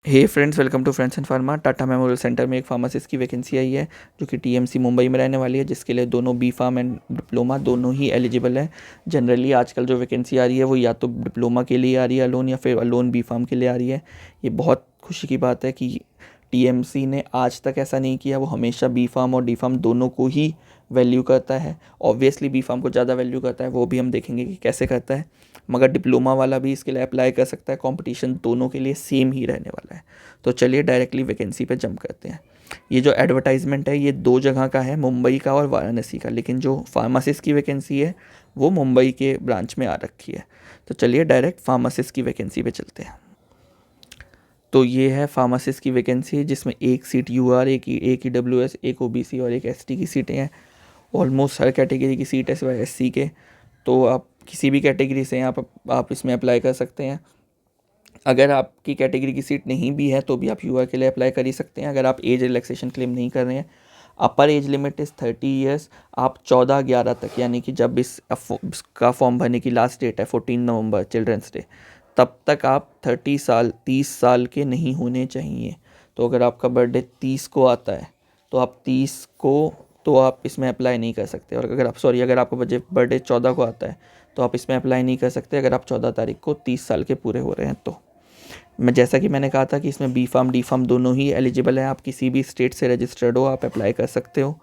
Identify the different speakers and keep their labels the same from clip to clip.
Speaker 1: Hey friends, welcome to friends and pharma. Tata memorial centre में एक pharmacist की vacancy आई है जो कि टीएमसी मुंबई में रहने वाली है, जिसके लिए दोनों बी फार्म एंड डिप्लोमा दोनों ही एलिजिबल है। जनरली आजकल जो वैकेंसी आ रही है वो या तो डिप्लोमा के लिए आ रही है अलोन, या फिर अलोन बी फार्म के लिए आ रही है। ये बहुत खुशी की बात है कि टीएमसी ने आज तक ऐसा नहीं किया। वो हमेशा बी फार्म और डी फार्म दोनों को ही वैल्यू करता है। ऑब्वियसली बी फार्म को ज़्यादा वैल्यू करता है, वो भी हम देखेंगे कि कैसे करता है। मगर डिप्लोमा वाला भी इसके लिए अप्लाई कर सकता है। कंपटीशन दोनों के लिए सेम ही रहने वाला है। तो चलिए डायरेक्टली वैकेंसी पे जंप करते हैं। ये जो एडवर्टाइजमेंट है ये दो जगह का है, मुंबई का और वाराणसी का, लेकिन जो फार्मासिस्ट की वैकेंसी है वो मुंबई के ब्रांच में आ रखी है। तो चलिए डायरेक्ट फार्मासिस्ट की वैकेंसी पे चलते हैं। तो ये है फार्मासिस्ट की वैकेंसी, जिसमें एक सीट यूआर, एक ईडब्ल्यूएस, एक ओबीसी और एक एसटी की सीटें हैं। ऑलमोस्ट हर कैटेगरी की सीट है सिवाय एससी के। तो आप किसी भी कैटेगरी से हैं, आप इसमें अप्लाई कर सकते हैं। अगर आपकी कैटेगरी की सीट नहीं भी है तो भी आप यूआर के लिए अप्लाई कर ही सकते हैं। अगर आप एज रिलैक्सेशन क्लेम नहीं कर रहे हैं, अपर एज लिमिट इज़ 30 ईयर्स। आप 14/11 तक, यानी कि जब इसका फॉर्म भरने की लास्ट डेट है 14 नवंबर, चिल्ड्रंस डे, तब तक आप 30 साल के नहीं होने चाहिए। तो अगर आपका बर्थडे 30 को आता है तो आप 30 को तो आप इसमें अप्लाई नहीं कर सकते। और अगर आपका बर्थडे 14 को आता है तो आप इसमें अप्लाई नहीं कर सकते अगर आप 14 तारीख को 30 साल के पूरे हो रहे हैं। तो जैसा कि मैंने कहा था कि इसमें बी फार्म डी फार्म दोनों ही एलिजिबल हैं। आप किसी भी स्टेट से रजिस्टर्ड हो, आप अप्लाई कर सकते हो।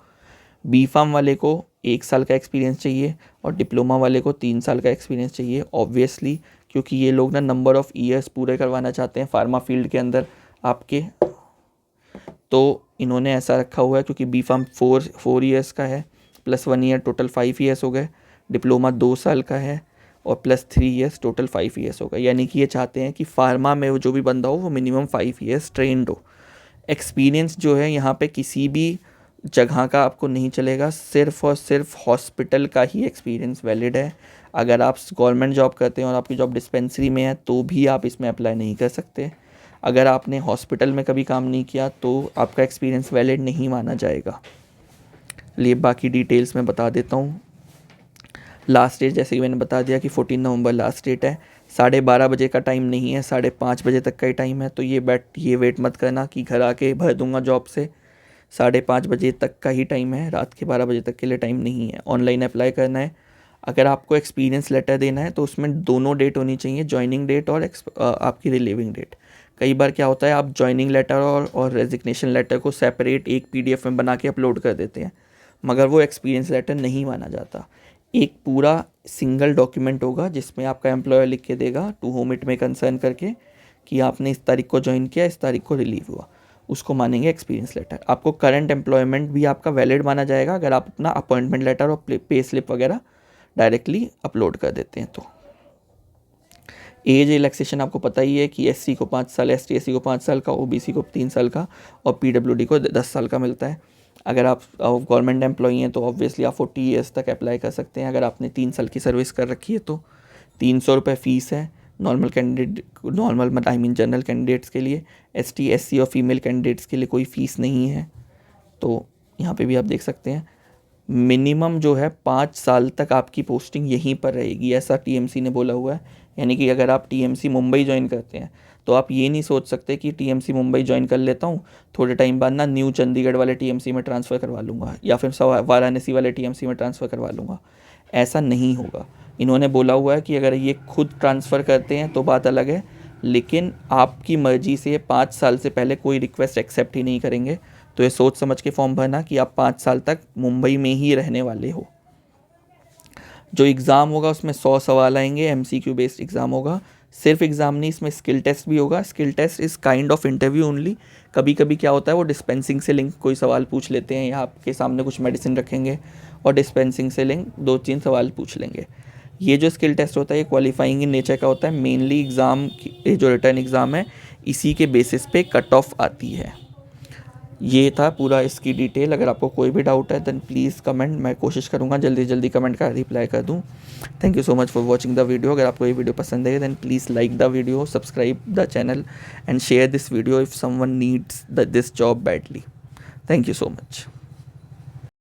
Speaker 1: बी फार्म वाले को 1 साल का एक्सपीरियंस चाहिए और डिप्लोमा वाले को 3 साल का एक्सपीरियंस चाहिए। ऑब्वियसली क्योंकि ये लोग ना नंबर ऑफ़ ईयर्स पूरे करवाना चाहते हैं फार्मा फील्ड के अंदर आपके। तो इन्होंने ऐसा रखा हुआ है क्योंकि बी फार्म 4 ईयर्स का है, प्लस 1 ईयर, टोटल 5 ईयर्स हो गए। डिप्लोमा 2 साल का है और प्लस 3 ईयर्स, टोटल 5 ईयर्स हो गए। यानी कि ये चाहते हैं कि फार्मा में वो जो भी बंदा हो वो मिनिमम 5 ईयर्स ट्रेंड हो। एक्सपीरियंस जो है यहाँ पे किसी भी जगह का आपको नहीं चलेगा, सिर्फ और सिर्फ हॉस्पिटल का ही एक्सपीरियंस वैलिड है। अगर आप गवर्नमेंट जॉब करते हैं और आपकी जॉब डिस्पेंसरी में है तो भी आप इसमें अप्लाई नहीं कर सकते। अगर आपने हॉस्पिटल में कभी काम नहीं किया तो आपका एक्सपीरियंस वैलिड नहीं माना जाएगा। लिए बाकी डिटेल्स मैं बता देता हूँ। लास्ट डेट जैसे कि मैंने बता दिया कि 14 नवंबर लास्ट डेट है। 12:30 बजे का टाइम नहीं है, 5:30 बजे तक का ही टाइम है। तो ये वेट मत करना कि घर आके भर दूंगा जॉब से। 5:30 बजे तक का ही टाइम है, रात के 12 बजे तक के लिए टाइम नहीं है। ऑनलाइन अप्लाई करना है। अगर आपको एक्सपीरियंस लेटर देना है तो उसमें दोनों डेट होनी चाहिए, जॉइनिंग डेट और आपकी रिलीविंग डेट। कई बार क्या होता है, आप जॉइनिंग लेटर और रेजिग्नेशन लेटर को सेपरेट एक पीडीएफ में बना के अपलोड कर देते हैं, मगर वो एक्सपीरियंस लेटर नहीं माना जाता। एक पूरा सिंगल डॉक्यूमेंट होगा जिसमें आपका एम्प्लॉयर लिख के देगा टू होम इट में कंसर्न करके कि आपने इस तारीख को ज्वाइन किया, इस तारीख को रिलीव हुआ, उसको मानेंगे एक्सपीरियंस लेटर। आपको करंट एम्प्लॉयमेंट भी आपका वैलिड माना जाएगा अगर आप अपना अपॉइंटमेंट लेटर और पे स्लिप वगैरह डायरेक्टली अपलोड कर देते हैं। तो एज रिलैक्सेशन आपको पता ही है कि एससी को 5 साल, एसटी एससी को 5 साल का, ओबीसी को 3 साल का और पीडब्ल्यूडी को 10 साल का मिलता है। अगर आप गवर्नमेंट एम्प्लॉई हैं तो ऑब्वियसली आप 40 ईयर्स तक अप्लाई कर सकते हैं। अगर आपने 3 साल की सर्विस कर रखी है तो 300 रुपये फ़ीस है जनरल कैंडिडेट्स के लिए। एसटी एससी और फीमेल कैंडिडेट्स के लिए कोई फ़ीस नहीं है। तो यहाँ पे भी आप देख सकते हैं मिनिमम जो है 5 साल तक आपकी पोस्टिंग यहीं पर रहेगी, ऐसा टीएमसी ने बोला हुआ है। यानी कि अगर आप टीएमसी मुंबई ज्वाइन करते हैं तो आप ये नहीं सोच सकते कि टीएमसी मुंबई ज्वाइन कर लेता हूँ, थोड़े टाइम बाद ना न्यू चंडीगढ़ वाले टीएमसी में ट्रांसफ़र करवा लूँगा या फिर वाराणसी वाले टीएमसी में ट्रांसफ़र करवा लूँगा। ऐसा नहीं होगा। इन्होंने बोला हुआ है कि अगर ये खुद ट्रांसफ़र करते हैं तो बात अलग है, लेकिन आपकी मर्ज़ी से 5 साल से पहले कोई रिक्वेस्ट एक्सेप्ट ही नहीं करेंगे। तो ये सोच समझ के फॉर्म भरना कि आप 5 साल तक मुंबई में ही रहने वाले हो। जो एग्ज़ाम होगा उसमें 100 सवाल आएंगे, एमसीक्यू बेस्ड एग्ज़ाम होगा। सिर्फ एग्ज़ाम नहीं, इसमें स्किल टेस्ट भी होगा। Skill test is kind of interview only. कभी कभी क्या होता है वो डिस्पेंसिंग से लिंक कोई सवाल पूछ लेते हैं, या आपके सामने कुछ मेडिसिन रखेंगे और डिस्पेंसिंग से लिंक 2-3 सवाल पूछ लेंगे। ये जो स्किल टेस्ट होता है ये क्वालिफाइंग इन नेचर का होता है। मेनली एग्ज़ाम जो रिटर्न एग्ज़ाम है इसी के बेसिस पे कट ऑफ आती है। ये था पूरा इसकी डिटेल। अगर आपको कोई भी डाउट है देन प्लीज़ कमेंट, मैं कोशिश करूँगा जल्दी जल्दी कमेंट का रिप्लाई कर दूँ। Thank you so much for watching the video. अगर आपको ये वीडियो पसंद है then please like the video, subscribe the channel and share this video if someone needs this job badly. Thank you so much.